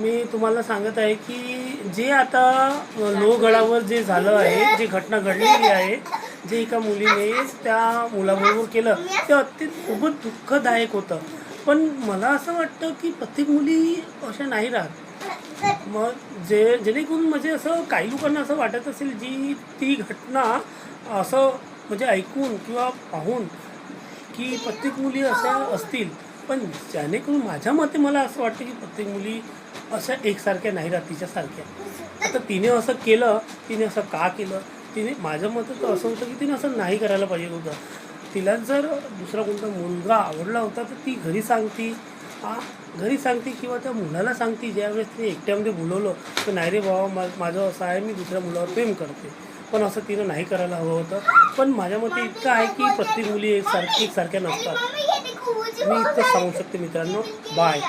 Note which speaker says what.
Speaker 1: मी तुम्हाला सांगत आहे की जे आता लोहगडावर जे झालं आहे, जी घटना घडलेली आहे, जे एका मुलीने त्या मुलाबरोबर केलं, ते अत्यंत खूपच दुःखदायक होतं. पण मला असं वाटतं की प्रत्येक मुली अशा नाही राहत. मग जेणेकरून म्हणजे असं काही लोकांना असं वाटत असेल जी ती घटना असं म्हणजे ऐकून किंवा पाहून की प्रत्येक मुली अशा असतील. पण जेणेकरून माझ्या मते मला असं वाटतं की प्रत्येक मुली अशा एकसारख्या नाही राहत तिच्यासारख्या. आता तिने असं केलं, तिने असं का केलं? तिने माझ्या मते तर असं होतं की तिने असं नाही करायला पाहिजे होतं. तिला जर दुसरा कोणता मुलगा आवडला होता तर ती घरी सांगती. हां, घरी सांगते किंवा त्या मुलाला सांगते ज्यावेळेस तिने एकट्यामध्ये बोलवलं, तर नाही रे बाबा माझं असं आहे, मी दुसऱ्या मुलावर प्रेम करते. पण असं तिनं नाही करायला हवं होतं. पण माझ्या मते इतकं आहे की प्रत्येक मुली एकसारख्या नसतात. मी इतकंच सांगू शकते मित्रांनो. बाय.